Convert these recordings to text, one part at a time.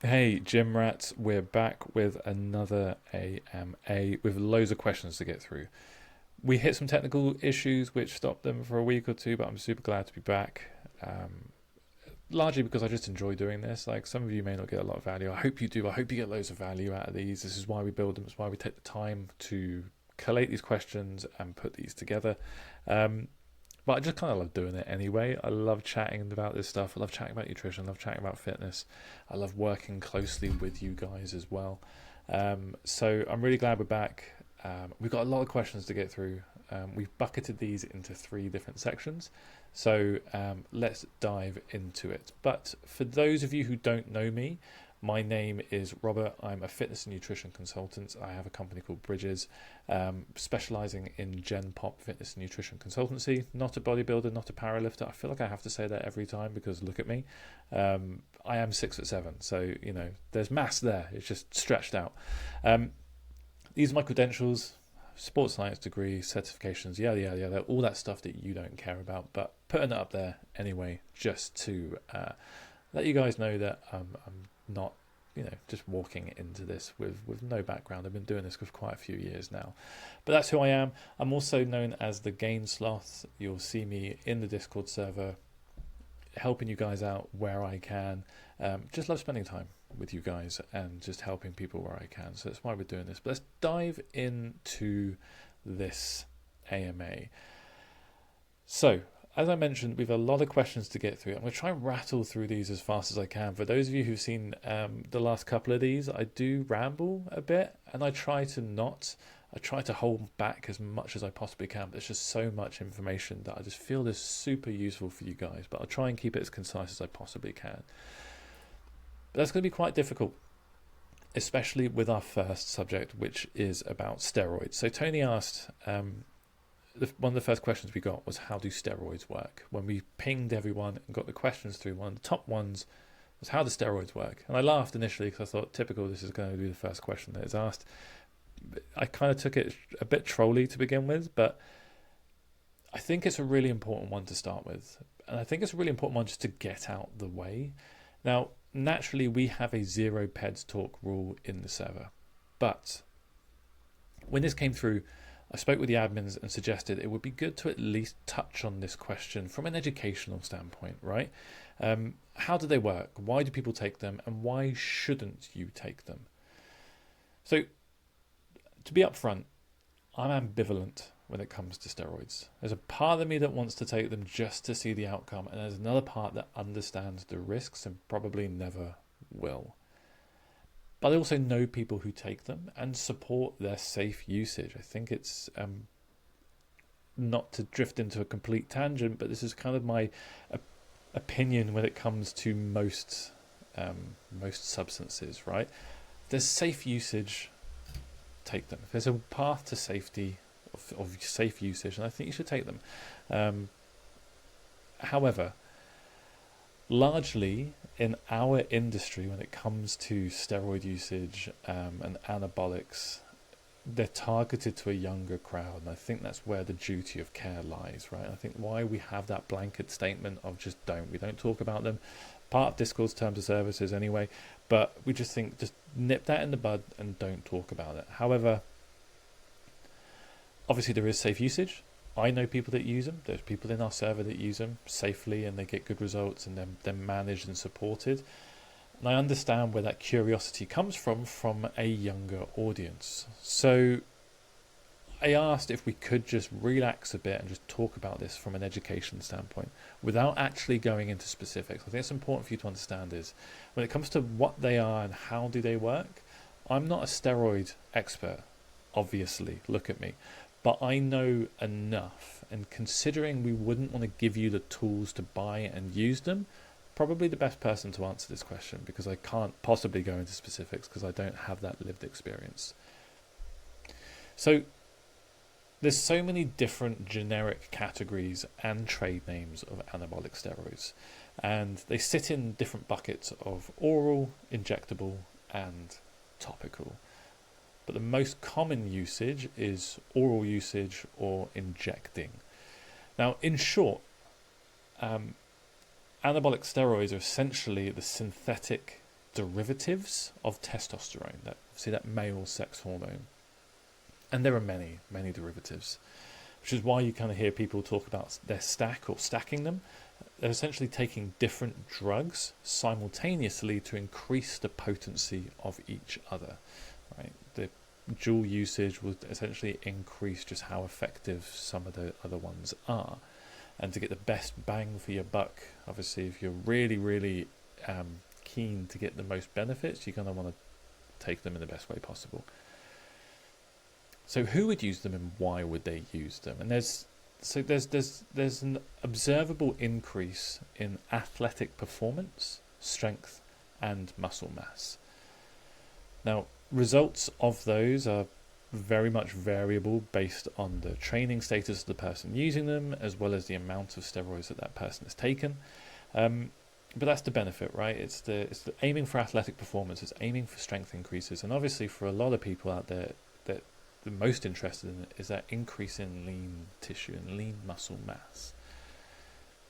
Hey, Gym Rats, we're back with another AMA with loads of questions to get through. We hit some technical issues which stopped them for a week or two, but I'm super glad to be back. Um, Largely because I just enjoy doing this. Like some of you may not get a lot of value. I hope you do. I hope you get loads of value out of these. This is why we build them. It's why we take the time to collate these questions and put these together. Um, but I just kind of love doing it anyway. I love chatting about this stuff. I love chatting about nutrition. I love chatting about fitness. I love working closely with you guys as well. So I'm really glad we're back. We've got a lot of questions to get through. We've bucketed these into three different sections. So let's dive into it. But for those of you who don't know me, my name is Robert. I'm a fitness and nutrition consultant. I have a company called Bridges, specializing in Gen Pop fitness and nutrition consultancy. Not a bodybuilder, not a powerlifter. I feel like I have to say that every time because look at me. I am 6'7", so you know there's mass there. It's just stretched out. These are my credentials: sports science degree, certifications, yada yada yada, all that stuff that you don't care about, but putting it up there anyway, just to let you guys know that I'm not, just walking into this with no background. I've been doing this for quite a few years now, but that's who I am. I'm also known as the GainsSloth. You'll see me in the Discord server, helping you guys out where I can. Just love spending time with you guys and just helping people where I can. So that's why we're doing this. But let's dive into this AMA. So, as I mentioned, we have a lot of questions to get through. I'm going to try and rattle through these as fast as I can. For those of you who've seen the last couple of these, I do ramble a bit, and I try to not. I try to hold back as much as I possibly can, but there's just so much information that I just feel is super useful for you guys. But I'll try and keep it as concise as I possibly can. But that's going to be quite difficult, especially with our first subject, which is about steroids. So Tony asked, one of the first questions we got was, how do steroids work? When we pinged everyone and got the questions through, one of the top ones was, how do steroids work? And I laughed initially because I thought, typical, this is going to be the first question that is asked. I kind of took it a bit trolly to begin with, but I think it's a really important one to start with. And I think it's a really important one just to get out the way. Now, naturally, we have a zero peds talk rule in the server. But when this came through, I spoke with the admins and suggested it would be good to at least touch on this question from an educational standpoint, right? How do they work? Why do people take them? And why shouldn't you take them? So, to be upfront, I'm ambivalent when it comes to steroids. There's a part of me that wants to take them just to see the outcome, and there's another part that understands the risks and probably never will. But I also know people who take them and support their safe usage. I think it's not to drift into a complete tangent, but this is kind of my opinion when it comes to most substances, right? If there's safe usage, take them. If there's a path to safety, of safe usage, and I think you should take them. However, largely in our industry, when it comes to steroid usage and anabolics, they're targeted to a younger crowd, and I think that's where the duty of care lies, right? I think why we have that blanket statement of we don't talk about them, part of Discord's terms of services anyway, but we just think, just nip that in the bud and don't talk about it. However, obviously there is safe usage. I know people that use them. There's people in our server that use them safely and they get good results, and they're managed and supported. And I understand where that curiosity comes from a younger audience. So I asked if we could just relax a bit and just talk about this from an education standpoint without actually going into specifics. I think it's important for you to understand is, when it comes to what they are and how do they work, I'm not a steroid expert, obviously, look at me. But I know enough, and considering we wouldn't want to give you the tools to buy and use them, probably the best person to answer this question, because I can't possibly go into specifics because I don't have that lived experience. So there's so many different generic categories and trade names of anabolic steroids, and they sit in different buckets of oral, injectable, and topical. But the most common usage is oral usage or injecting. Now, in short, anabolic steroids are essentially the synthetic derivatives of testosterone, that male sex hormone. And there are many, many derivatives, which is why you kind of hear people talk about their stack or stacking them. They're essentially taking different drugs simultaneously to increase the potency of each other. Right? The dual usage will essentially increase just how effective some of the other ones are. And to get the best bang for your buck, obviously, if you're really, really keen to get the most benefits, you're going to want to take them in the best way possible. So who would use them and why would they use them? And there's an observable increase in athletic performance, strength, and muscle mass. Now, results of those are very much variable based on the training status of the person using them, as well as the amount of steroids that person has taken. But that's the benefit, right? It's the aiming for athletic performance, it's aiming for strength increases, and obviously for a lot of people out there, that the most interested in it is that increase in lean tissue and lean muscle mass.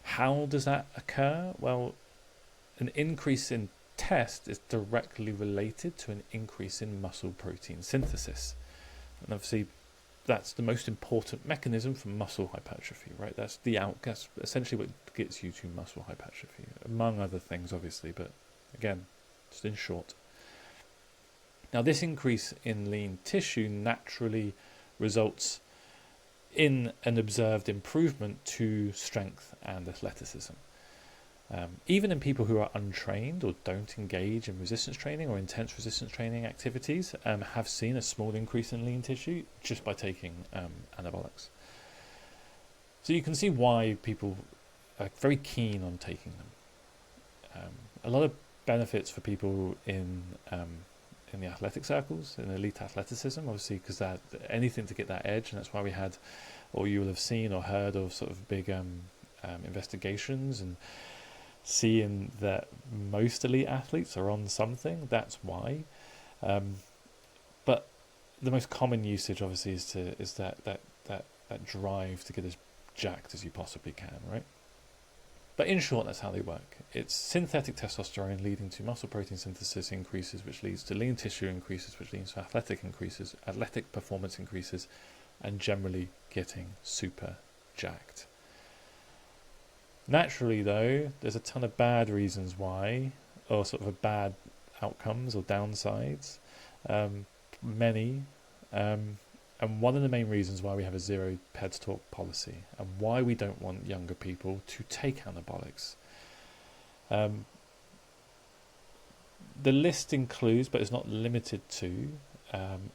How does that occur? Well, an increase in test is directly related to an increase in muscle protein synthesis. And obviously, that's the most important mechanism for muscle hypertrophy, right? That's essentially what gets you to muscle hypertrophy, among other things, obviously, but again, just in short. Now, this increase in lean tissue naturally results in an observed improvement to strength and athleticism. Even in people who are untrained or don't engage in resistance training or intense resistance training activities, have seen a small increase in lean tissue just by taking anabolics. So you can see why people are very keen on taking them. A lot of benefits for people in the athletic circles, in elite athleticism, obviously, because that anything to get that edge, and that's why we had, or you will have seen or heard of sort of big investigations and seeing that most elite athletes are on something. That's why. But the most common usage, obviously, is that drive to get as jacked as you possibly can, right? But in short, that's how they work. It's synthetic testosterone leading to muscle protein synthesis increases, which leads to lean tissue increases, which leads to athletic performance increases, and generally getting super jacked. Naturally, though, there's a ton of bad reasons why, or sort of bad outcomes or downsides. Many. And one of the main reasons why we have a zero PEDS talk policy and why we don't want younger people to take anabolics. The list includes, but is not limited to,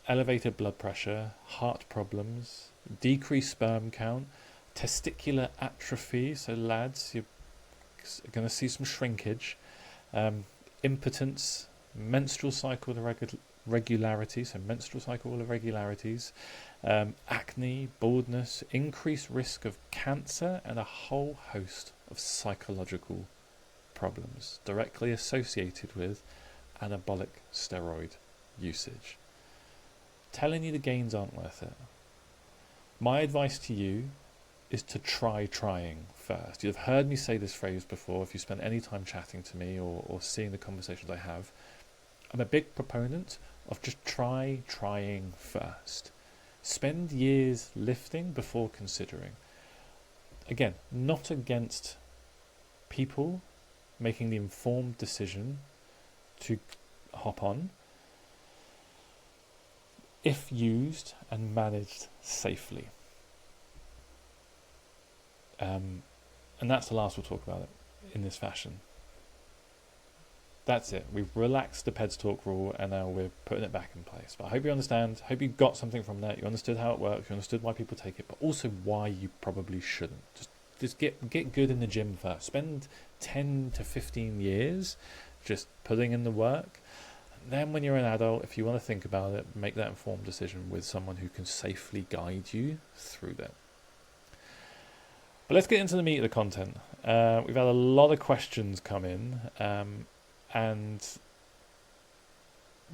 elevated blood pressure, heart problems, decreased sperm count, testicular atrophy, so lads, you're going to see some shrinkage, impotence, menstrual cycle irregularities, acne, baldness, increased risk of cancer, and a whole host of psychological problems directly associated with anabolic steroid usage. Telling you the gains aren't worth it. My advice to you is to try trying first. You've heard me say this phrase before if you spend any time chatting to me or seeing the conversations I have. I'm a big proponent of just trying first. Spend years lifting before considering. Again, not against people making the informed decision to hop on if used and managed safely. And that's the last we'll talk about it in this fashion. That's it. We've relaxed the PEDS talk rule and now we're putting it back in place. But I hope you understand. Hope you got something from that. You understood how it works. You understood why people take it, but also why you probably shouldn't. Just get good in the gym first. Spend 10 to 15 years just putting in the work. And then when you're an adult, if you want to think about it, make that informed decision with someone who can safely guide you through that. But let's get into the meat of the content. We've had a lot of questions come in. And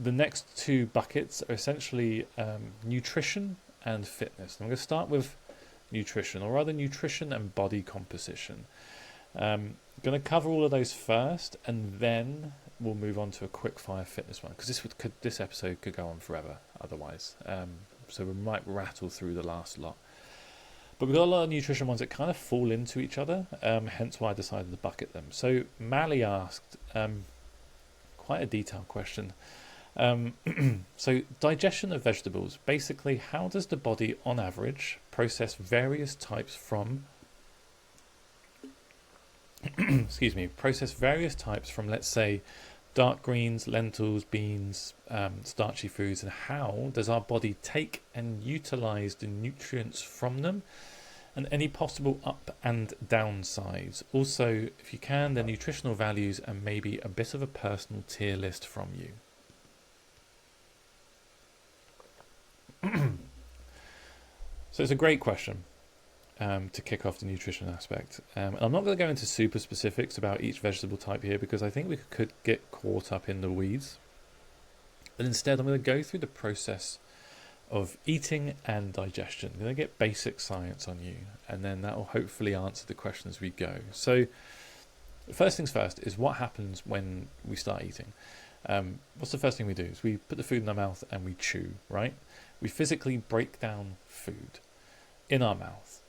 the next two buckets are essentially nutrition and fitness. I'm going to start with nutrition, or rather nutrition and body composition. I'm going to cover all of those first, and then we'll move on to a quick fire fitness one, because this episode could go on forever otherwise. So we might rattle through the last lot. But we've got a lot of nutrition ones that kind of fall into each other, hence why I decided to bucket them. So Mally asked quite a detailed question. So digestion of vegetables. Basically, how does the body, on average, process various types from let's say, dark greens, lentils, beans, starchy foods, and how does our body take and utilize the nutrients from them, and any possible up and downsides. Also, if you can, the nutritional values, and maybe a bit of a personal tier list from you. So it's a great question to kick off the nutrition aspect. And I'm not going to go into super specifics about each vegetable type here, because I think we could get caught up in the weeds. But instead, I'm going to go through the process of eating and digestion. I'm going to get basic science on you, and then that will hopefully answer the question as we go. So first things first is what happens when we start eating. What's the first thing we do? Is we put the food in our mouth and we chew, right? We physically break down food in our mouth.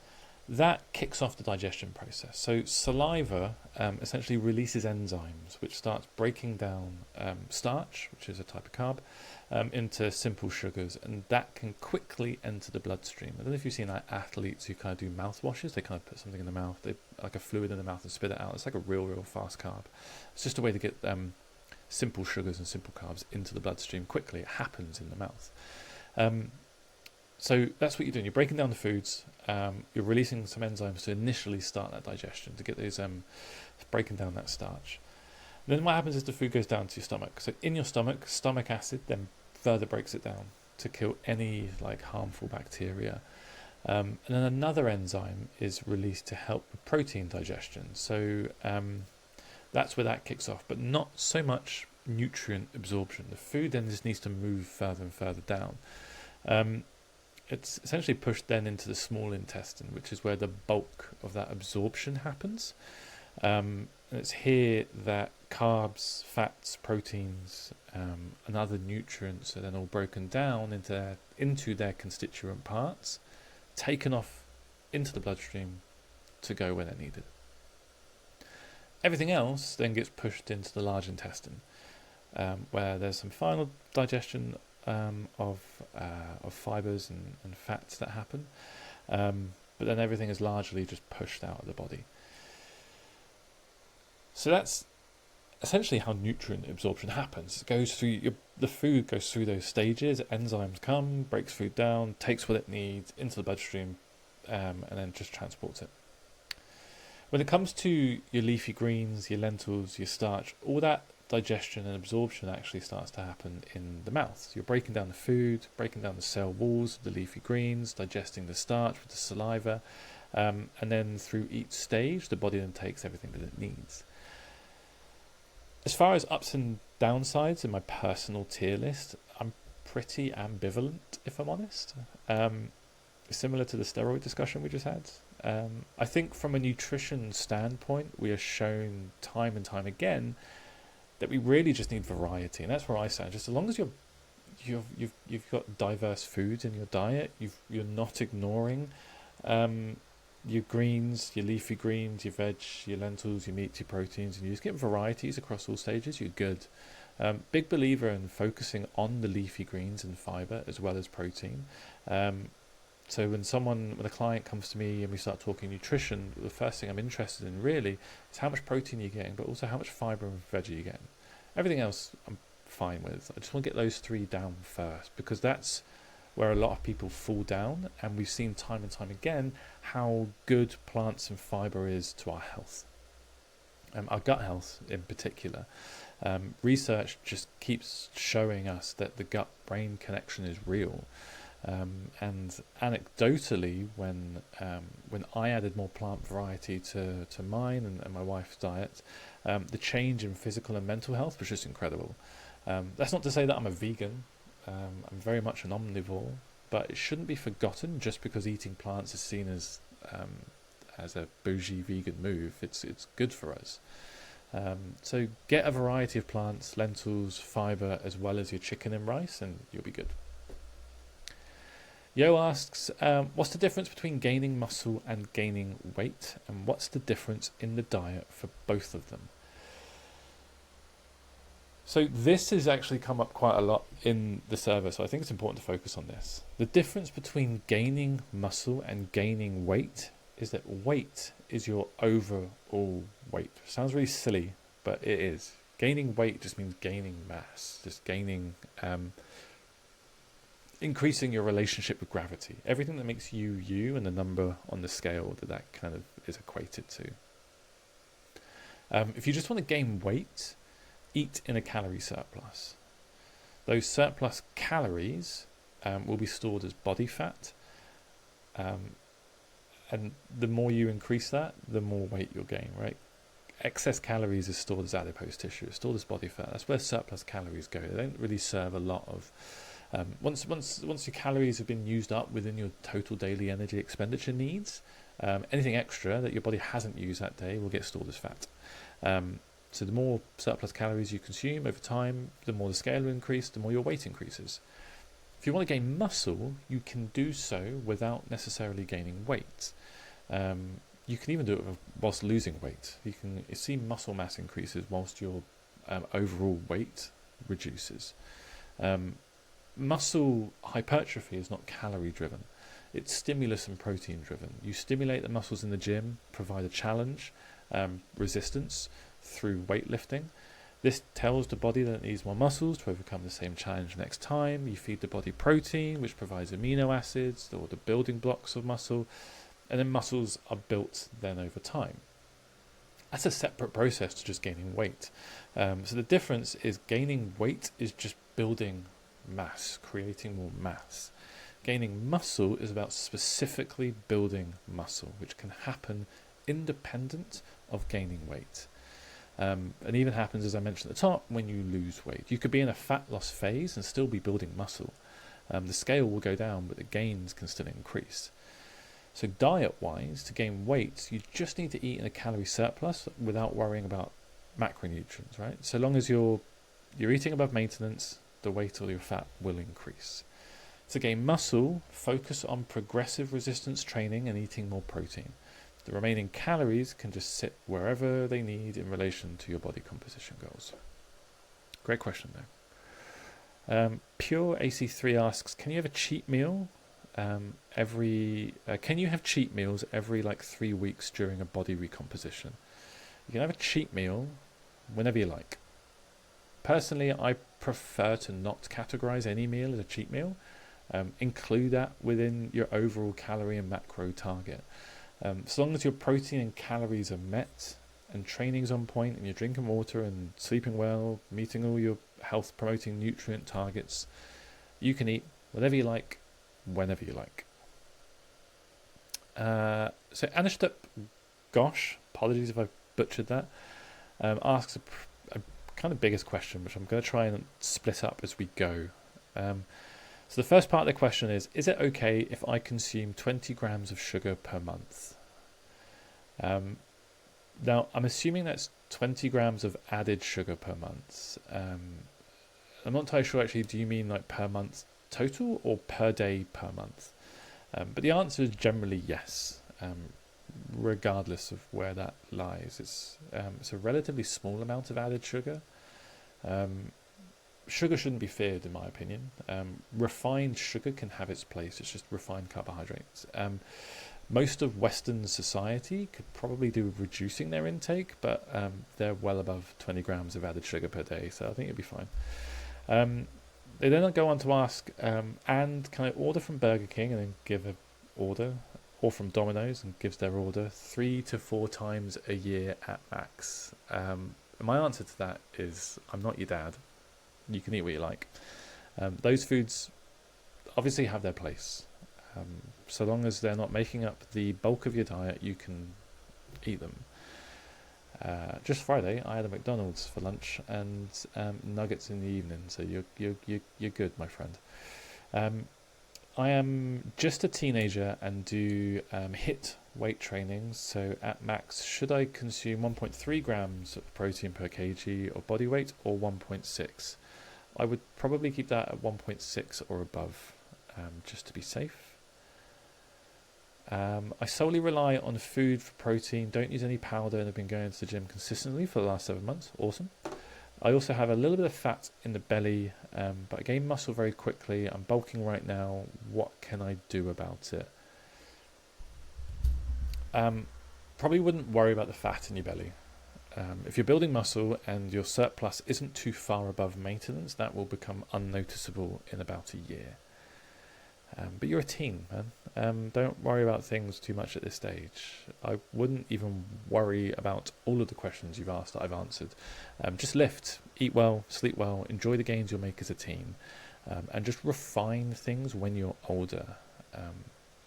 That kicks off the digestion process. So saliva essentially releases enzymes, which starts breaking down starch, which is a type of carb, into simple sugars, and that can quickly enter the bloodstream. I don't know if you've seen like athletes who kind of do mouth washes. They kind of put something in the mouth, they like a fluid in the mouth and spit it out. It's like a real fast carb. It's just a way to get simple sugars and simple carbs into the bloodstream quickly. It happens in the mouth. So that's what you're doing. You're breaking down the foods. You're releasing some enzymes to initially start that digestion, to get those breaking down that starch. And then what happens is the food goes down to your stomach. So in your stomach, stomach acid then further breaks it down to kill any like harmful bacteria. And then another enzyme is released to help with protein digestion. So that's where that kicks off, but not so much nutrient absorption. The food then just needs to move further and further down. It's essentially pushed then into the small intestine, which is where the bulk of that absorption happens. And it's here that carbs, fats, proteins, and other nutrients are then all broken down into their constituent parts, taken off into the bloodstream to go where they're needed. Everything else then gets pushed into the large intestine, where there's some final digestion of fibers and fats that happen, but then everything is largely just pushed out of the body. So that's essentially how nutrient absorption happens. It goes through the food goes through those stages. Enzymes come, breaks food down, takes what it needs into the bloodstream, and then just transports it. When it comes to your leafy greens, your lentils, your starch, all that digestion and absorption actually starts to happen in the mouth. So you're breaking down the food, breaking down the cell walls of the leafy greens, digesting the starch with the saliva, and then through each stage, the body then takes everything that it needs. As far as ups and downsides in my personal tier list, I'm pretty ambivalent, if I'm honest. Similar to the steroid discussion we just had. I think from a nutrition standpoint, we are shown time and time again that we really just need variety, and that's where I stand. Just as long as you've got diverse foods in your diet, you're not ignoring your greens, your leafy greens, your veg, your lentils, your meats, your proteins, and you just get varieties across all stages, you're good. Big believer in focusing on the leafy greens and fibre as well as protein. So when a client comes to me and we start talking nutrition, the first thing I'm interested in really is how much protein you're getting, but also how much fibre and veg are you getting. Everything else I'm fine with. I just want to get those three down first, because that's where a lot of people fall down, and we've seen time and time again how good plants and fibre is to our health, our gut health in particular. Research just keeps showing us that the gut-brain connection is real. And anecdotally, when I added more plant variety to mine and my wife's diet, the change in physical and mental health was just incredible. That's not to say that I'm a vegan. I'm very much an omnivore, but it shouldn't be forgotten just because eating plants is seen as a bougie vegan move. It's good for us. So get a variety of plants, lentils, fibre, as well as your chicken and rice, and you'll be good. Yo asks, what's the difference between gaining muscle and gaining weight, and what's the difference in the diet for both of them? So this has actually come up quite a lot in the server, so I think it's important to focus on this. The difference between gaining muscle and gaining weight is that weight is your overall weight. Sounds really silly, but it is. Gaining weight just means gaining mass, just gaining, increasing your relationship with gravity. Everything that makes you, you, and the number on the scale that kind of is equated to. If you just want to gain weight, eat in a calorie surplus. Those surplus calories will be stored as body fat. And the more you increase that, the more weight you'll gain, right? Excess calories is stored as adipose tissue, it's stored as body fat. That's where surplus calories go. They don't really serve a lot of... once your calories have been used up within your total daily energy expenditure needs, anything extra that your body hasn't used that day will get stored as fat. So the more surplus calories you consume over time, the more the scale will increase, the more your weight increases. If you want to gain muscle, you can do so without necessarily gaining weight. You can even do it whilst losing weight. You can see muscle mass increases whilst your overall weight reduces. Muscle hypertrophy is not calorie driven. It's stimulus and protein driven. You stimulate the muscles in the gym, provide a challenge, resistance through weightlifting. This tells the body that it needs more muscles to overcome the same challenge next time. You feed the body protein, which provides amino acids, or the building blocks of muscle, and then muscles are built then over time. That's a separate process to just gaining weight. So the difference is gaining weight is just building mass, creating more mass. Gaining muscle is about specifically building muscle, which can happen independent of gaining weight. And even happens, as I mentioned at the top, when you lose weight. You could be in a fat loss phase and still be building muscle. The scale will go down, but the gains can still increase. So diet-wise, to gain weight, you just need to eat in a calorie surplus without worrying about macronutrients, right? So long as you're eating above maintenance, the weight or your fat will increase. To gain muscle, focus on progressive resistance training and eating more protein. The remaining calories can just sit wherever they need in relation to your body composition goals. Great question though. Pure AC3 asks, can you have a cheat meal can you have cheat meals every 3 weeks during a body recomposition? You can have a cheat meal whenever you like. Personally, I prefer to not categorize any meal as a cheat meal. Include that within your overall calorie and macro target. As long as your protein and calories are met and training's on point and you're drinking water and sleeping well, meeting all your health promoting nutrient targets, you can eat whatever you like, whenever you like. So Anishtup Gosh, apologies if I butchered that, asks a kind of biggest question, which I'm going to try and split up as we go. So the first part of the question is it okay if I consume 20 grams of sugar per month? Now, I'm assuming that's 20 grams of added sugar per month. I'm not entirely sure, actually, do you mean per month total or per day per month? But the answer is generally yes, regardless of where that lies. It's a relatively small amount of added sugar. Sugar shouldn't be feared, in my opinion. Refined sugar can have its place. It's just refined carbohydrates. Most of Western society could probably do with reducing their intake, but they're well above 20 grams of added sugar per day, so I think it'll be fine. They then go on to ask, and can I order from Burger King and then give an order, or from Domino's and gives their order 3 to 4 times a year at max? My answer to that is, I'm not your dad. You can eat what you like. Those foods obviously have their place. So long as they're not making up the bulk of your diet, you can eat them. Just Friday, I had a McDonald's for lunch and nuggets in the evening, so you're good, my friend. I am just a teenager and do HIIT weight training. So at max, should I consume 1.3 grams of protein per kg of body weight or 1.6? I would probably keep that at 1.6 or above, just to be safe. I solely rely on food for protein, don't use any powder, and have been going to the gym consistently for the last 7 months. Awesome. I also have a little bit of fat in the belly, but I gain muscle very quickly. I'm bulking right now. What can I do about it? Probably wouldn't worry about the fat in your belly. If you're building muscle and your surplus isn't too far above maintenance, that will become unnoticeable in about a year. But you're a teen, man. Don't worry about things too much at this stage. I wouldn't even worry about all of the questions you've asked that I've answered. Just lift, eat well, sleep well, enjoy the gains you'll make as a teen, and just refine things when you're older.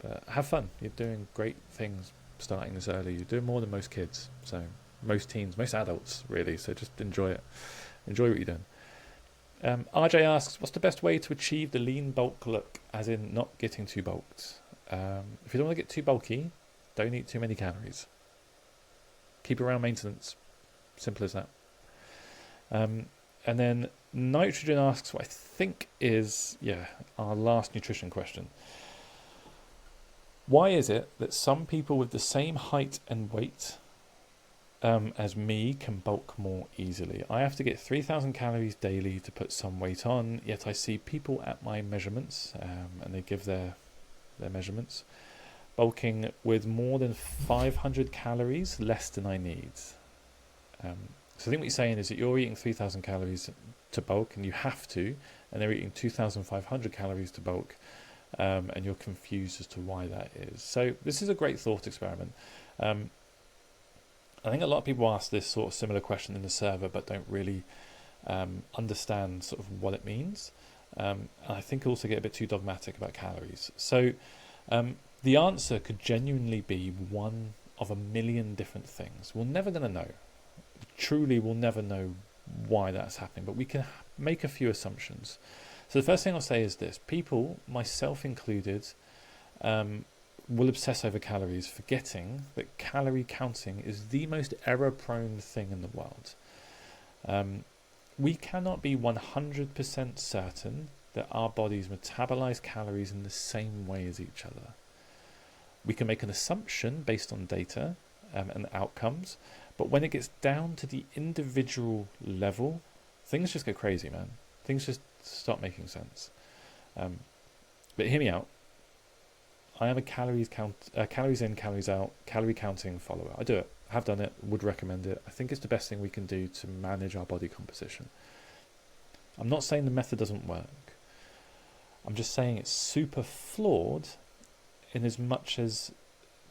But have fun. You're doing great things starting this early. You're doing more than most kids, so most teens, most adults, really. So just enjoy it. Enjoy what you're doing. RJ asks, what's the best way to achieve the lean bulk look, as in not getting too bulked? If you don't want to get too bulky, don't eat too many calories. Keep around maintenance. Simple as that. And then Nitrogen asks what I think is, our last nutrition question. Why is it that some people with the same height and weight as me can bulk more easily? I have to get 3,000 calories daily to put some weight on, yet I see people at my measurements, and they give their measurements, bulking with more than 500 calories less than I need. So I think what you're saying is that you're eating 3,000 calories to bulk, and you have to, and they're eating 2,500 calories to bulk, and you're confused as to why that is. So this is a great thought experiment. I think a lot of people ask this sort of similar question in the server, but don't really understand sort of what it means. And I think also get a bit too dogmatic about calories. So the answer could genuinely be one of a million different things. We're never going to know. Truly, we'll never know why that's happening, but we can make a few assumptions. So the first thing I'll say is this. People, myself included, will obsess over calories, forgetting that calorie counting is the most error-prone thing in the world. We cannot be 100% certain that our bodies metabolize calories in the same way as each other. We can make an assumption based on data and outcomes, but when it gets down to the individual level, things just go crazy, man. Things just stop making sense. But hear me out. I am a calories in, calories out, calorie counting follower. I do it, have done it, would recommend it. I think it's the best thing we can do to manage our body composition. I'm not saying the method doesn't work. I'm just saying it's super flawed in as much as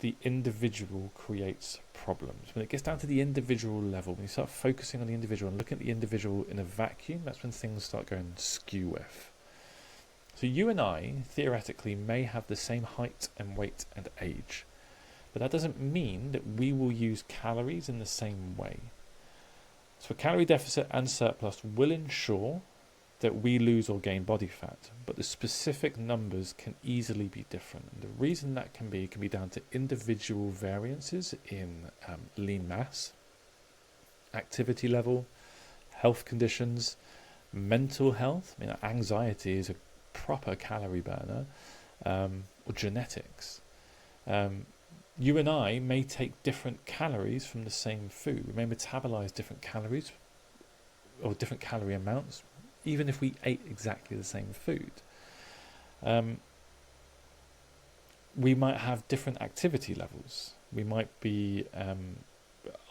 the individual creates problems. When it gets down to the individual level, when you start focusing on the individual and looking at the individual in a vacuum, that's when things start going skew with. So you and I, theoretically, may have the same height and weight and age, but that doesn't mean that we will use calories in the same way. So a calorie deficit and surplus will ensure that we lose or gain body fat, but the specific numbers can easily be different. And the reason that can be down to individual variances in lean mass, activity level, health conditions, mental health. I mean, anxiety is a proper calorie burner, or genetics. You and I may take different calories from the same food. We may metabolize different calories or different calorie amounts, even if we ate exactly the same food. We might have different activity levels. We might be,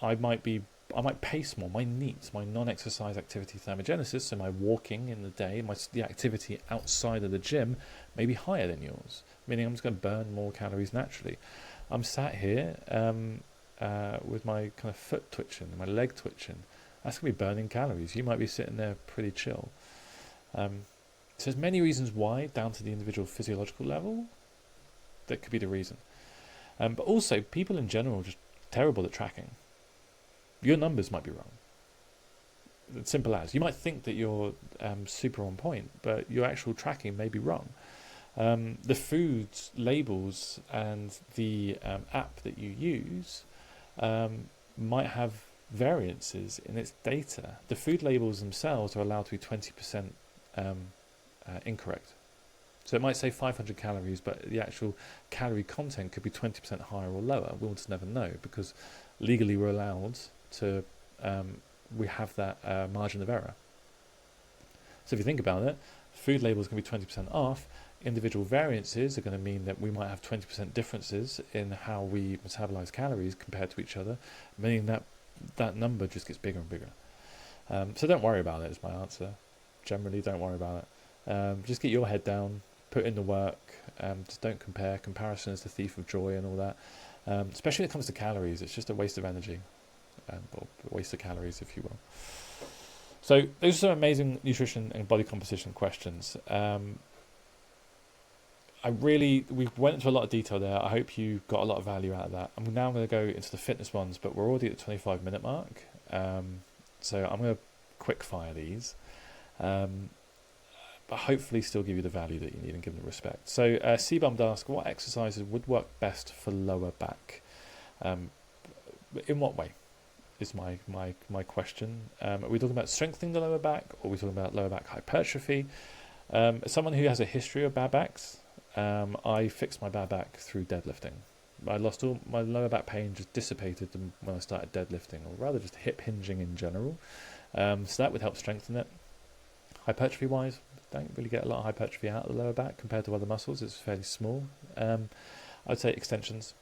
I might pace more. My NEAT, my non-exercise activity thermogenesis, so my walking in the day, the activity outside of the gym may be higher than yours, meaning I'm just going to burn more calories naturally. I'm sat here with my kind of foot twitching, my leg twitching. That's going to be burning calories. You might be sitting there pretty chill. So there's many reasons why, down to the individual physiological level, that could be the reason. But also, people in general are just terrible at tracking. Your numbers might be wrong. It's simple as. You might think that you're super on point, but your actual tracking may be wrong. The food labels and the app that you use might have variances in its data. The food labels themselves are allowed to be 20% incorrect. So it might say 500 calories, but the actual calorie content could be 20% higher or lower. We'll just never know, because legally we're allowed to, we have that margin of error. So if you think about it, food labels can be 20% off. Individual variances are going to mean that we might have 20% differences in how we metabolize calories compared to each other, meaning that that number just gets bigger and bigger. So don't worry about it is my answer. Generally, don't worry about it. Just get your head down, put in the work, just don't compare. Comparison is the thief of joy and all that. Especially when it comes to calories, it's just a waste of energy, or a waste of calories, if you will. So those are some amazing nutrition and body composition questions. We went into a lot of detail there. I hope you got a lot of value out of that. I'm now going to go into the fitness ones, but we're already at the 25-minute mark. So I'm going to quick fire these, but hopefully still give you the value that you need and give them the respect. So C-Bummed asks, what exercises would work best for lower back? In what way is my question. Are we talking about strengthening the lower back, or are we talking about lower back hypertrophy? As someone who has a history of bad backs, I fixed my bad back through deadlifting. I lost all my lower back pain, just dissipated when I started deadlifting, or rather just hip hinging in general. So that would help strengthen it. Hypertrophy wise, don't really get a lot of hypertrophy out of the lower back compared to other muscles. It's fairly small. I'd say extensions,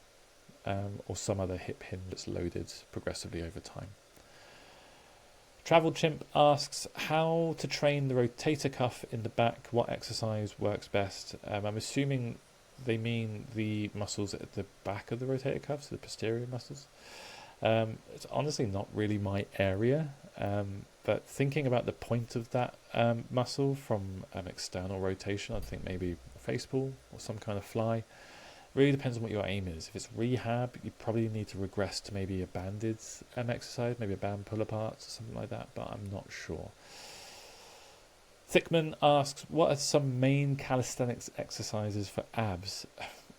or some other hip hinge that's loaded progressively over time. Travel Chimp asks how to train the rotator cuff in the back. What exercise works best? I'm assuming they mean the muscles at the back of the rotator cuff, so the posterior muscles. It's honestly not really my area, but thinking about the point of that muscle from external rotation, I think maybe a face pull or some kind of fly. Really depends on what your aim is. If it's rehab, you probably need to regress to maybe a banded exercise, maybe a band pull-aparts or something like that, but I'm not sure. Thickman asks, what are some main calisthenics exercises for abs?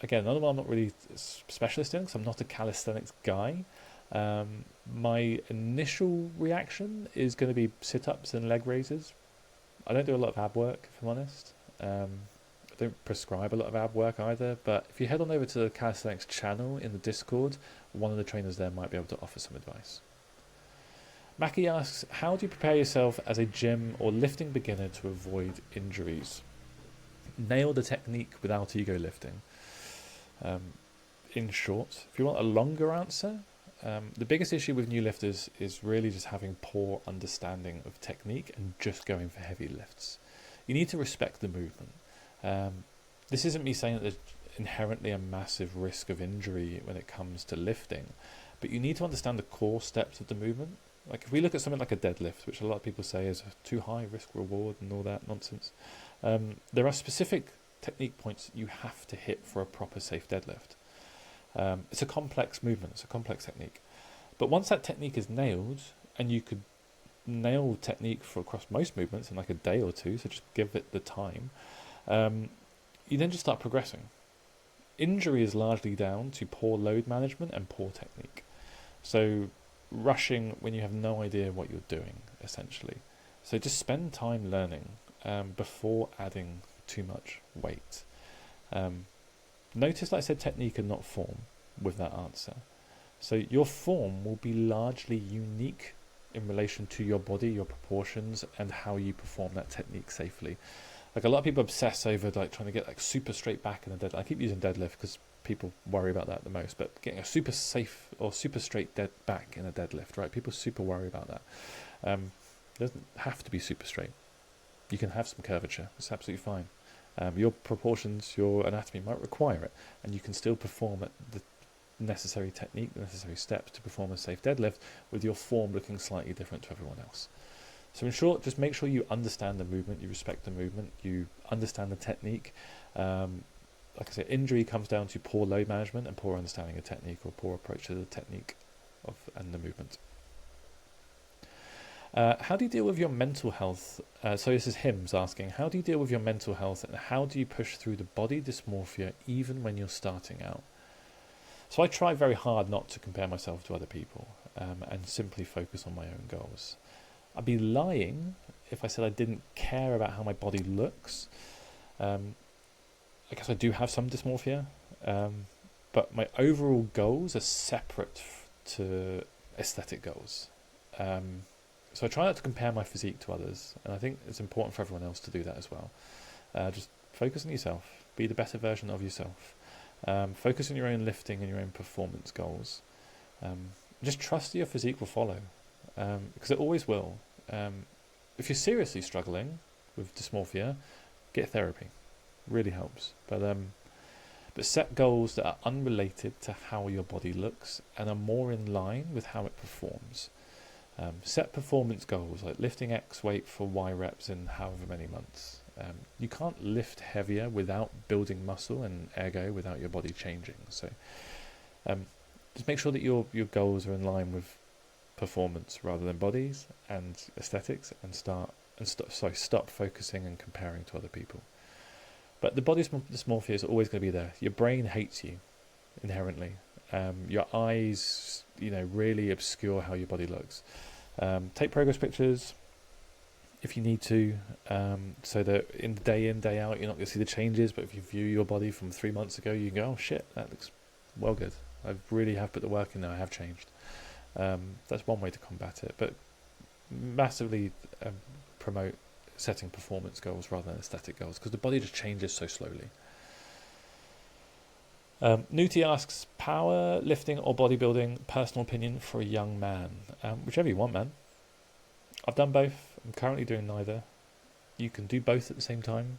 Again, another one I'm not really a specialist in, because I'm not a calisthenics guy. My initial reaction is going to be sit-ups and leg raises. I don't do a lot of ab work, if I'm honest. I don't prescribe a lot of ab work either, but if you head on over to the calisthenics channel in the Discord, one of the trainers there might be able to offer some advice. Mackie asks, how do you prepare yourself as a gym or lifting beginner to avoid injuries? Nail the technique without ego lifting. In short, if you want a longer answer, the biggest issue with new lifters is really just having poor understanding of technique and just going for heavy lifts. You need to respect the movement. This isn't me saying that there's inherently a massive risk of injury when it comes to lifting, but you need to understand the core steps of the movement. Like if we look at something like a deadlift, which a lot of people say is too high risk reward and all that nonsense, there are specific technique points you have to hit for a proper safe deadlift. It's a complex movement, it's a complex technique, but once that technique is nailed, and you could nail technique for across most movements in like a day or two, so just give it the time, you then just start progressing. Injury is largely down to poor load management and poor technique. So rushing when you have no idea what you're doing, essentially. So just spend time learning before adding too much weight. Notice that I said technique and not form with that answer. So your form will be largely unique in relation to your body, your proportions, and how you perform that technique safely. Like a lot of people obsess over like trying to get like super straight back in a deadlift. I keep using deadlift because people worry about that the most, but getting a super safe or super straight dead back in a deadlift, right? People super worry about that. It doesn't have to be super straight. You can have some curvature. It's absolutely fine. Your proportions, your anatomy might require it, and you can still perform at the necessary technique, the necessary steps to perform a safe deadlift with your form looking slightly different to everyone else. So in short, just make sure you understand the movement, you respect the movement, you understand the technique. Like I said, injury comes down to poor load management and poor understanding of technique, or poor approach to the technique and the movement. How do you deal with your mental health? So this is Hims asking, how do you deal with your mental health and how do you push through the body dysmorphia even when you're starting out? So I try very hard not to compare myself to other people and simply focus on my own goals. I'd be lying if I said I didn't care about how my body looks. I guess I do have some dysmorphia, but my overall goals are separate to aesthetic goals. So I try not to compare my physique to others, and I think it's important for everyone else to do that as well. Just focus on yourself, be the better version of yourself. Focus on your own lifting and your own performance goals. Just trust that your physique will follow, because it always will. If you're seriously struggling with dysmorphia, get therapy. Really helps. But set goals that are unrelated to how your body looks and are more in line with how it performs. Set performance goals like lifting X weight for Y reps in however many months. You can't lift heavier without building muscle and ergo without your body changing. So just make sure that your goals are in line with performance rather than bodies and aesthetics, and stop focusing and comparing to other people. But the body dysmorphia is always going to be there. Your brain hates you inherently. Your eyes, really obscure how your body looks. Take progress pictures if you need to, so that in day out, you're not going to see the changes. But if you view your body from 3 months ago, you can go, oh shit, that looks well good. I really have put the work in there. I have changed. That's one way to combat it. But massively promote setting performance goals rather than aesthetic goals, because the body just changes so slowly. Nuti asks, power lifting or bodybuilding, personal opinion for a young man? Whichever you want, man. I've done both. I'm currently doing neither. You can do both at the same time.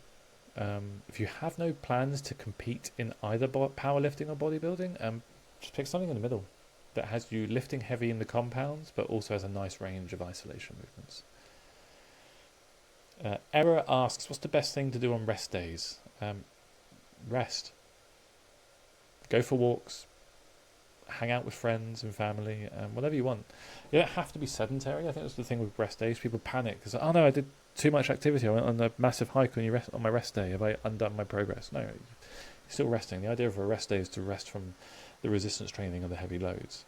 If you have no plans to compete in either powerlifting or bodybuilding, just pick something in the middle that has you lifting heavy in the compounds but also has a nice range of isolation movements. Error asks, what's the best thing to do on rest days? Rest. Go for walks, hang out with friends and family, whatever you want. You don't have to be sedentary. I think that's the thing with rest days. People panic because, oh no, I did too much activity. I went on a massive hike on my rest day. Have I undone my progress? No, you're still resting. The idea of a rest day is to rest from the resistance training or the heavy loads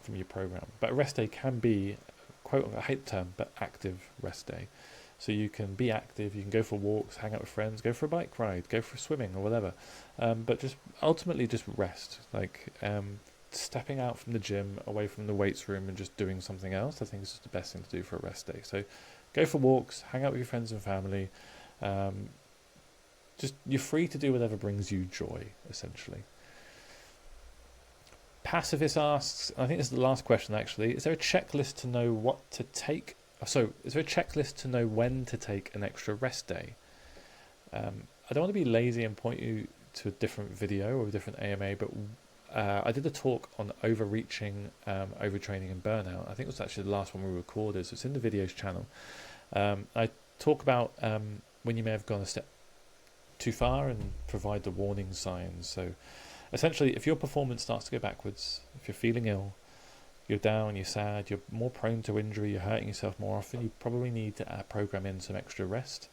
from your program. But a rest day can be, quote, I hate the term, but active rest day. So you can be active, you can go for walks, hang out with friends, go for a bike ride, go for swimming or whatever. But just ultimately just rest. Stepping out from the gym, away from the weights room and just doing something else, I think is just the best thing to do for a rest day. So go for walks, hang out with your friends and family. Just you're free to do whatever brings you joy, essentially. Pacifist asks, I think this is the last question actually, is there a checklist to know what to take? So, is there a checklist to know when to take an extra rest day? I don't want to be lazy and point you to a different video or a different AMA, but I did a talk on overreaching, overtraining and burnout. I think it was actually the last one we recorded, so it's in the videos channel. I talk about when you may have gone a step too far and provide the warning signs. So essentially, if your performance starts to go backwards, if you're feeling ill, you're down, you're sad, you're more prone to injury, you're hurting yourself more often, you probably need to program in some extra rest.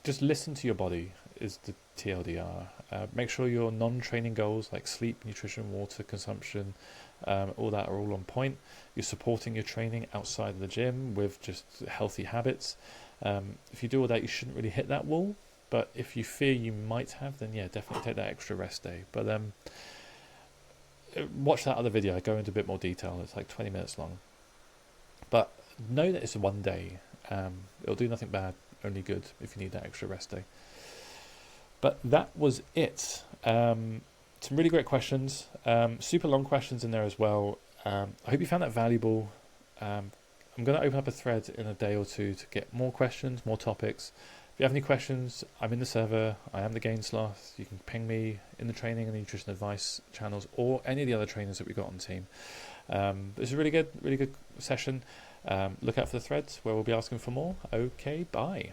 Just listen to your body is the TLDR. Make sure your non-training goals like sleep, nutrition, water consumption, all that are all on point. You're supporting your training outside of the gym with just healthy habits. If you do all that, you shouldn't really hit that wall. But if you fear you might have, then yeah, definitely take that extra rest day. But watch that other video. I go into a bit more detail. It's like 20 minutes long. But know that it's one day. It'll do nothing bad, only good if you need that extra rest day. But that was it. Some really great questions. Super long questions in there as well. I hope you found that valuable. I'm going to open up a thread in a day or two to get more questions, more topics. If you have any questions, I'm in the server. I am the GainsSloth. You can ping me in the training and nutrition advice channels or any of the other trainers that we've got on the team. It's a really good session. Look out for the threads where we'll be asking for more. Okay, bye.